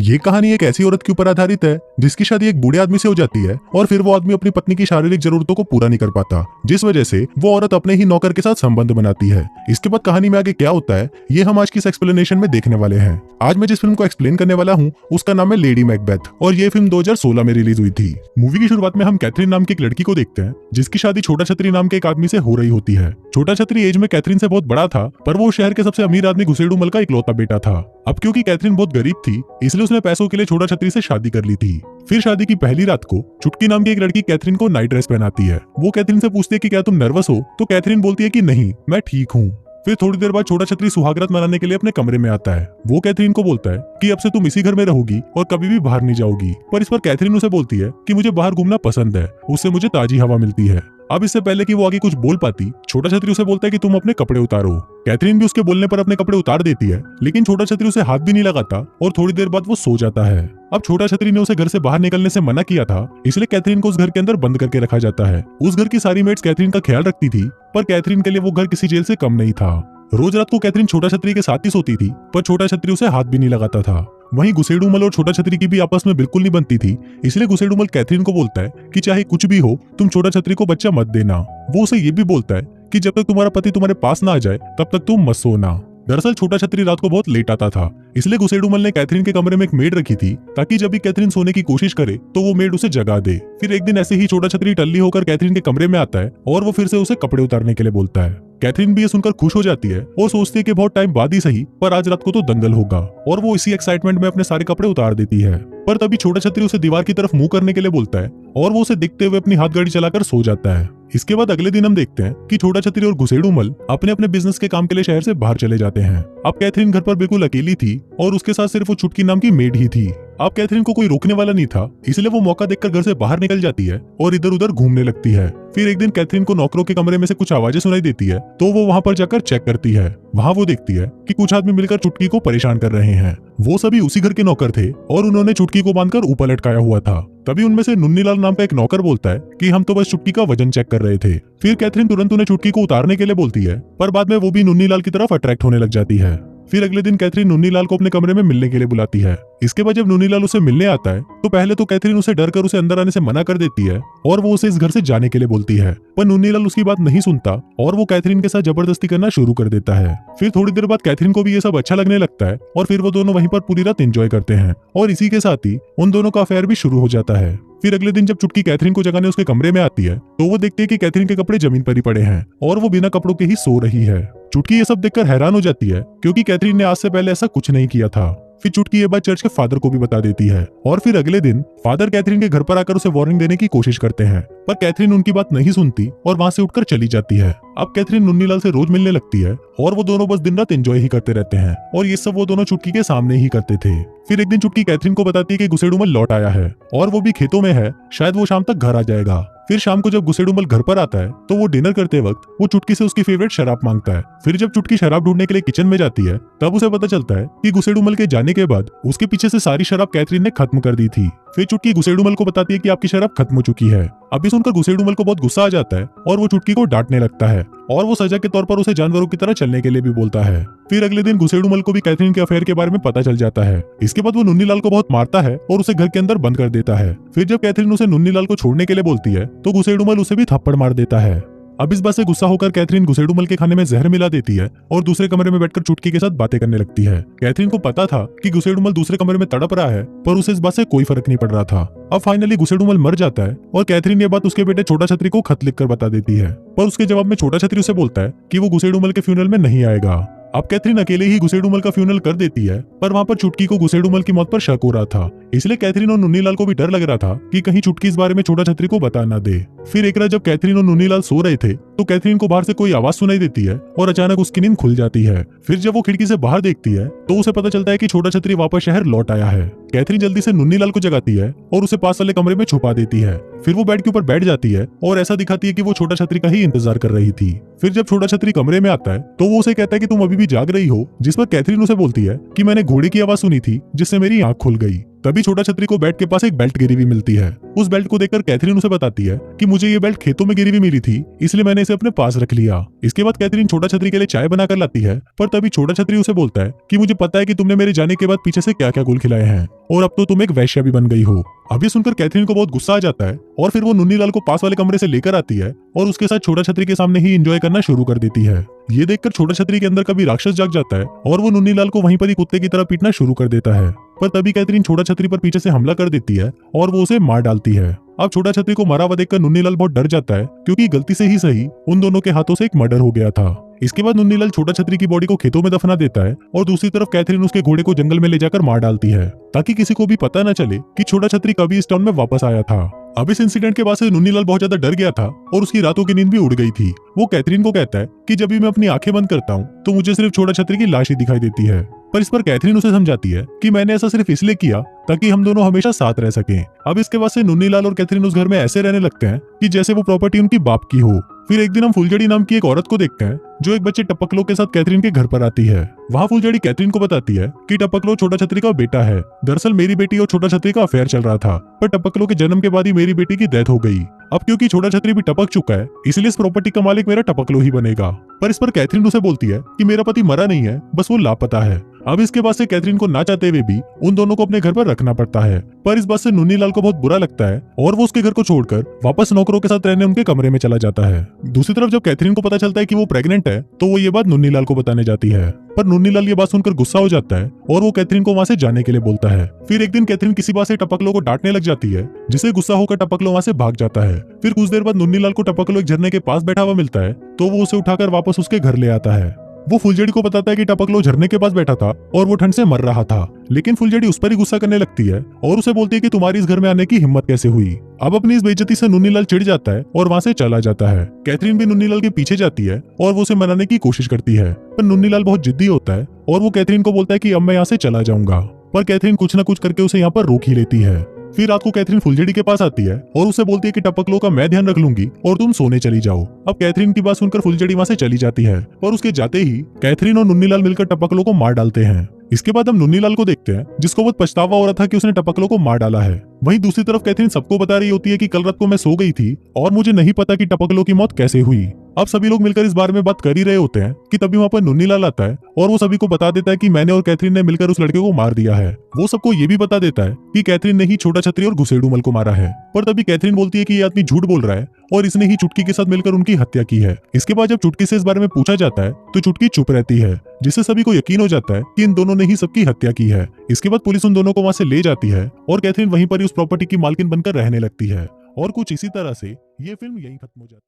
ये कहानी एक ऐसी औरत के ऊपर आधारित है जिसकी शादी एक बूढ़े आदमी से हो जाती है और फिर वो आदमी अपनी पत्नी की शारीरिक जरूरतों को पूरा नहीं कर पाता, जिस वजह से वो औरत अपने ही नौकर के साथ संबंध बनाती है। इसके बाद कहानी में आगे क्या होता है ये हम आज की इस एक्सप्लेनेशन में देखने वाले हैं। आज मैं जिस फिल्म को एक्सप्लेन करने वाला हूँ उसका नाम है लेडी मैकबेथ और ये फिल्म 2016 में रिलीज हुई थी। मूवी की शुरुआत में हम कैथरीन नाम की एक लड़की को देखते हैं जिसकी शादी छोटा छतरी नाम के एक आदमी से हो रही होती है। छोटा छतरी एज में कैथरीन से बहुत बड़ा था, पर वो शहर के सबसे अमीर आदमी घुसेड़ू मल का इकलौता बेटा था। अब क्योंकि कैथरीन बहुत गरीब थी इसलिए उसने पैसों के लिए छोटा छतरी से शादी कर ली थी। फिर शादी की पहली रात को चुटकी नाम की एक लड़की कैथरीन को नाइट ड्रेस पहनाती है। वो कैथरीन से पूछती है कि क्या तुम नर्वस हो, तो कैथरीन बोलती है कि नहीं, मैं ठीक हूँ। फिर थोड़ी देर बाद छोटा छतरी सुहागरात मनाने के लिए अपने कमरे में आता है। वो कैथरीन को बोलता है कि अब से तुम इसी घर में रहोगी और कभी भी बाहर नहीं जाओगी। पर इस पर कैथरीन उसे बोलती है कि मुझे बाहर घूमना पसंद है, उससे मुझे ताजी हवा मिलती है। अब इससे पहले कि वो आगे कुछ बोल पाती, छोटा छतरी उसे बोलता है कि तुम अपने कपड़े उतारो। कैथरीन भी उसके बोलने पर अपने कपड़े उतार देती है, लेकिन छोटा छतरी उसे हाथ भी नहीं लगाता और थोड़ी देर बाद वो सो जाता है। अब छोटा छतरी ने उसे घर से बाहर निकलने से मना किया था, इसलिए कैथरीन को उस घर के अंदर बंद करके रखा जाता है। उस घर की सारी मेट्स कैथरीन का ख्याल रखती थी, पर कैथरीन के लिए वो घर किसी जेल से कम नहीं था। रोज रात को कैथरीन छोटा छतरी के साथ ही सोती थी, पर छोटा छतरी उसे हाथ भी नहीं लगाता था। वहीं घुसेड़ूमल और छोटा छतरी की भी आपस में बिल्कुल नहीं बनती थी, इसलिए घुसेड़ूमल कैथरीन को बोलता है कि चाहे कुछ भी हो तुम छोटा छतरी को बच्चा मत देना। वो उसे ये भी बोलता है कि जब तक तुम्हारा पति तुम्हारे पास ना आ जाए तब तक तुम मत सोना। दरअसल छोटा छतरी रात को बहुत लेट आता था, इसलिए घुसेड़ूमल ने कैथरीन के कमरे में एक मेड रखी थी ताकि जब भी कैथरीन सोने की कोशिश करे तो वो मेड उसे जगा दे। फिर एक दिन ऐसे ही छोटा छतरी टल्ली होकर कैथरीन के कमरे में आता है और वो फिर से उसे कपड़े उतारने के लिए बोलता है। कैथरीन भी ये सुनकर खुश हो जाती है और सोचती है कि बहुत टाइम बाद ही सही पर आज रात को तो दंगल होगा, और वो इसी एक्साइटमेंट में अपने सारे कपड़े उतार देती है। पर तभी छोटा छतरी उसे दीवार की तरफ मुंह करने के लिए बोलता है और वो उसे देखते हुए अपनी हाथ गाड़ी चलाकर सो जाता है। इसके बाद अगले दिन हम देखते हैं कि छोटा छतरी और घुसेड़ूमल अपने अपने बिजनेस के काम के लिए शहर से बाहर चले जाते हैं। अब कैथरीन घर पर बिल्कुल अकेली थी और उसके साथ सिर्फ वो चुटकी नाम की मेड ही थी। अब कैथरीन को कोई रोकने वाला नहीं था, इसलिए वो मौका देखकर घर से बाहर निकल जाती है और इधर उधर घूमने लगती है। फिर एक दिन कैथरीन को नौकरों के कमरे में से कुछ आवाजें सुनाई देती है, तो वो वहां पर जाकर चेक करती है। वहां वो देखती है कि कुछ आदमी मिलकर चुटकी को परेशान कर रहे हैं। वो सभी उसी घर के नौकर थे और उन्होंने चुटकी को बांधकर ऊपर लटकाया हुआ था। तभी उनमें से नुन्नीलाल नाम का एक नौकर बोलता है कि हम तो बस चुटकी का वजन चेक कर रहे थे। फिर कैथरीन तुरंत उन्हें चुटकी को उतारने के लिए बोलती है, पर बाद में वो भी नुन्नीलाल की तरफ अट्रैक्ट होने लग जाती है। फिर अगले दिन कैथरीन नुन्नीलाल को अपने कमरे में मिलने के लिए बुलाती है। इसके बाद जब नुन्नीलाल उसे मिलने आता है तो पहले तो कैथरीन उसे डर कर उसे अंदर आने से मना कर देती है और वो उसे इस घर से जाने के लिए बोलती है, पर नुन्नीलाल उसकी बात नहीं सुनता और वो कैथरीन के साथ जबरदस्ती करना शुरू कर देता है। फिर थोड़ी देर बाद कैथरीन को भी ये सब अच्छा लगने लगता है और फिर वो दोनों वहीं पर पूरी रात एंजॉय करते हैं और इसी के साथ ही उन दोनों का अफेयर भी शुरू हो जाता है। फिर अगले दिन जब चुटकी कैथरीन को जगाने उसके कमरे में आती है तो वो देखती है कि कैथरीन के कपड़े जमीन पर ही पड़े हैं और वो बिना कपड़ों के ही सो रही है। चुटकी ये सब देखकर हैरान हो जाती है क्योंकि कैथरीन ने आज से पहले ऐसा कुछ नहीं किया था। फिर चुटकी ये बात चर्च के फादर को भी बता देती है और फिर अगले दिन फादर कैथरीन के घर पर आकर उसे वार्निंग देने की कोशिश करते हैं, पर कैथरीन उनकी बात नहीं सुनती और वहां से उठकर चली जाती है। अब कैथरीन नुन्नीलाल से रोज मिलने लगती है और वो दोनों बस दिन रात एंजॉय ही करते रहते हैं और ये सब वो दोनों चुटकी के सामने ही करते थे। फिर एक दिन चुटकी कैथरीन को बताती है कि घुसेड़ूमल लौट आया है और वो भी खेतों में है, शायद वो शाम तक घर आ जाएगा। फिर शाम को जब घुसेड़ूमल घर पर आता है तो वो डिनर करते वक्त वो चुटकी से उसकी फेवरेट शराब मांगता है। फिर जब चुटकी शराब ढूंढने के लिए किचन में जाती है तब उसे पता चलता है कि घुसेड़ूमल के जाने के बाद उसके पीछे से सारी शराब कैथरीन ने खत्म कर दी थी। फिर चुटकी घुसेड़ूमल को बताती है कि आपकी शराब खत्म हो चुकी है। अभी सुनकर घुसेड़ूमल को बहुत गुस्सा आ जाता है और वो चुटकी को डांटने लगता है और वो सजा के तौर पर उसे जानवरों की तरह चलने के लिए भी बोलता है। फिर अगले दिन घुसेड़ूमल को भी कैथरीन के अफेयर के बारे में पता चल जाता है। इसके बाद वो नुन्नीलाल को बहुत मारता है और उसे घर के अंदर बंद कर देता है। फिर जब कैथरीन उसे नुन्नीलाल को छोड़ने के लिए बोलती है तो घुसेड़ूमल उसे भी थप्पड़ मार देता है। अब इस बात से गुस्सा होकर कैथरीन घुसेड़ूमल के खाने में जहर मिला देती है और दूसरे कमरे में बैठकर चुटकी के साथ बातें करने लगती है। कैथरीन को पता था कि घुसेड़ूमल दूसरे कमरे में तड़प रहा है, पर उसे इस बात से कोई फर्क नहीं पड़ रहा था। अब फाइनली घुसेड़ूमल मर जाता है और कैथरीन ये बात उसके बेटे छोटा छतरी को खत लिखकर बता देती है, पर उसके जवाब में छोटा छतरी उसे बोलता है कि वो घुसेड़ूमल के फ्यूनरल में नहीं आएगा। अब कैथरीन अकेले ही घुसेड़ूमल का फ्यूनरल कर देती है, पर वहां पर चुटकी को घुसेड़ूमल की मौत पर शक हो रहा था, इसलिए कैथरीन और नुन्नीलाल को भी डर लग रहा था कि कहीं चुटकी इस बारे में छोटा छतरी को बता ना दे। फिर एक रात जब कैथरीन और नुन्नीलाल सो रहे थे तो कैथरीन को बाहर से कोई आवाज सुनाई देती है और अचानक उसकी नींद खुल जाती है। फिर जब वो खिड़की से बाहर देखती है तो उसे पता चलता है कि छोटा छतरी वापस शहर लौट आया है। कैथरीन जल्दी से नुन्नीलाल को जगाती है और उसे पास वाले कमरे में छुपा देती है। फिर वो बेड के ऊपर बैठ जाती है और ऐसा दिखाती है कि वो छोटा छतरी का ही इंतजार कर रही थी। फिर जब छोटा छतरी कमरे में आता है तो वो उसे कहता है कि तुम अभी भी जाग रही हो, जिस पर कैथरीन उसे बोलती है कि मैंने घोड़े की आवाज सुनी थी जिससे मेरी आंख खुल गई। तभी छोटा छतरी को बेड के पास एक बेल्ट गिरी हुई मिलती है। उस बेल्ट को देखकर कैथरीन उसे बताती है कि मुझे ये बेल्ट खेतों में गिरी हुई मिली थी, इसलिए मैंने इसे अपने पास रख लिया। इसके बाद कैथरीन छोटा छतरी के लिए चाय बनाकर लाती है, पर तभी छोटा छतरी उसे बोलता है कि मुझे पता है कि तुमने मेरे जाने के बाद पीछे से क्या क्या गुल खिलाए हैं और अब तो तुम एक वैश्या भी बन गई हो। अब ये सुनकर कैथरीन को बहुत गुस्सा आ जाता है और फिर वो नुन्नीलाल को पास वाले कमरे से लेकर आती है और उसके साथ छोटा छतरी के सामने ही एंजॉय करना शुरू कर देती है। ये देखकर छोटा छतरी के अंदर कभी राक्षस जाग जाता है और वो नुन्नीलाल को वहीं पर ही कुत्ते की तरह पीटना शुरू कर देता है। पर तभी कैथरीन छोटा छतरी पर पीछे से हमला कर देती है और वो उसे मार डालती है। अब छोटा छतरी को मरा हुआ देखकर नुन्नीलाल बहुत डर जाता है, क्योंकि गलती से ही सही उन दोनों के हाथों से एक मर्डर हो गया था। इसके बाद नुन्नीलाल छोटा छतरी की बॉडी को खेतों में दफना देता है और दूसरी तरफ कैथरीन उसके घोड़े को जंगल में ले जाकर मार डालती है, ताकि किसी को भी पता न चले कि छोटा छतरी कभी इस टाउन में वापस आया था। अब इस इंसिडेंट के बाद से नुन्नीलाल बहुत ज्यादा डर गया था और उसकी रातों की नींद भी उड़ गई थी। वो कैथरीन को कहता है कि जब भी मैं अपनी आंखें बंद करता हूँ तो मुझे सिर्फ छोटा छतरी की लाश ही दिखाई देती है। पर इस पर कैथरीन उसे समझाती है कि मैंने ऐसा सिर्फ इसलिए किया ताकि हम दोनों हमेशा साथ रह सकें। अब इसके बाद से नुन्नीलाल और कैथरीन उस घर में ऐसे रहने लगते हैं कि जैसे वो प्रॉपर्टी उनकी बाप की हो। फिर एक दिन हम फुलझड़ी नाम की एक औरत को देखते हैं जो एक बच्चे टपकलो के साथ कैथरीन के घर पर आती है। वहाँ फुलझड़ी कैथरीन को बताती है कि टपकलो छोटा छतरी का बेटा है। दरअसल मेरी बेटी और छोटा छतरी का अफेयर चल रहा था, पर टपकलो के जन्म के बाद ही मेरी बेटी की डेथ हो गई। अब क्योंकि छोटा छतरी भी टपक चुका है, इसलिए इस प्रॉपर्टी का मालिक मेरा टपकलो ही बनेगा। पर इस पर कैथरीन उसे बोलती है कि मेरा पति मरा नहीं है, बस वो लापता है। अब इसके बाद से कैथरीन को ना चाहते हुए भी उन दोनों को अपने घर पर रखना पड़ता है। पर इस बात से नुन्नीलाल को बहुत बुरा लगता है और वो उसके घर को छोड़कर वापस नौकरों के साथ रहने उनके कमरे में चला जाता है। दूसरी तरफ जब कैथरीन को पता चलता है कि वो प्रेग्नेंट है तो वो ये बात नुन्नीलाल को बताने जाती है। पर नुन्नीलाल ये बात सुनकर गुस्सा हो जाता है और वो कैथरीन को वहां से जाने के लिए बोलता है। फिर एक दिन कैथरीन किसी बात से टपकलो को डांटने लग जाती है, जिसे गुस्सा होकर टपकलो वहां से भाग जाता है। फिर कुछ देर बाद नुन्नीलाल को टपकलो एक झरने के पास बैठा हुआ मिलता है, तो वो उसे उठाकर वापस उसके घर ले आता है। वो फुलझड़ी को बताता है कि टपकलो झरने के पास बैठा था और वो ठंड से मर रहा था, लेकिन फुलझड़ी उस पर ही गुस्सा करने लगती है और उसे बोलती है कि तुम्हारी इस घर में आने की हिम्मत कैसे हुई। अब अपनी इस बेइज्जती से नुन्नीलाल चिढ़ जाता है और वहां से चला जाता है। कैथरीन भी नुन्नीलाल के पीछे जाती है और वो उसे मनाने की कोशिश करती है, पर नुन्नीलाल बहुत जिद्दी होता है और वो कैथरीन को बोलता है कि अब मैं यहाँ से चला जाऊंगा। पर कैथरीन कुछ न कुछ करके उसे यहाँ पर रोक ही लेती है। फिर रात को कैथरीन फुलझड़ी के पास आती है और उसे बोलती है कि टपकलो का मैं ध्यान रख लूंगी और तुम सोने चली जाओ। अब कैथरीन की बात सुनकर फुलझड़ी वहां से चली जाती है और उसके जाते ही कैथरीन और नुन्नीलाल मिलकर टपकलो को मार डालते हैं। इसके बाद हम नुन्नीलाल को देखते हैं, जिसको बहुत पछतावा हो रहा था कि उसने टपकलो को मार डाला है। वहीं दूसरी तरफ कैथरीन सबको बता रही होती है कि कल रात को मैं सो गई थी और मुझे नहीं पता कि टपकलो की मौत कैसे हुई। अब सभी लोग मिलकर इस बारे में बात कर ही रहे होते हैं कि तभी वहां पर नुन्नीलाल आता है और वो सभी को बता देता है कि मैंने और कैथरीन ने मिलकर उस लड़के को मार दिया है। वो सबको ये भी बता देता है कि कैथरीन ने ही छोटा छतरी और घुसेड़ूमल को मारा है। पर तभी कैथरीन बोलती है कि ये आदमी झूठ बोल रहा है और इसने ही चुटकी के साथ मिलकर उनकी हत्या की है। इसके बाद जब चुटकी से इस बारे में पूछा जाता है तो चुटकी चुप रहती है, जिससे सभी को यकीन हो जाता है कि इन दोनों ने ही सबकी हत्या की है। इसके बाद पुलिस उन दोनों को वहां से ले जाती है और कैथरीन वहीं पर ही उस प्रॉपर्टी की मालकिन बनकर रहने लगती है। और कुछ इसी तरह से ये फिल्म यहीं खत्म हो जाती है।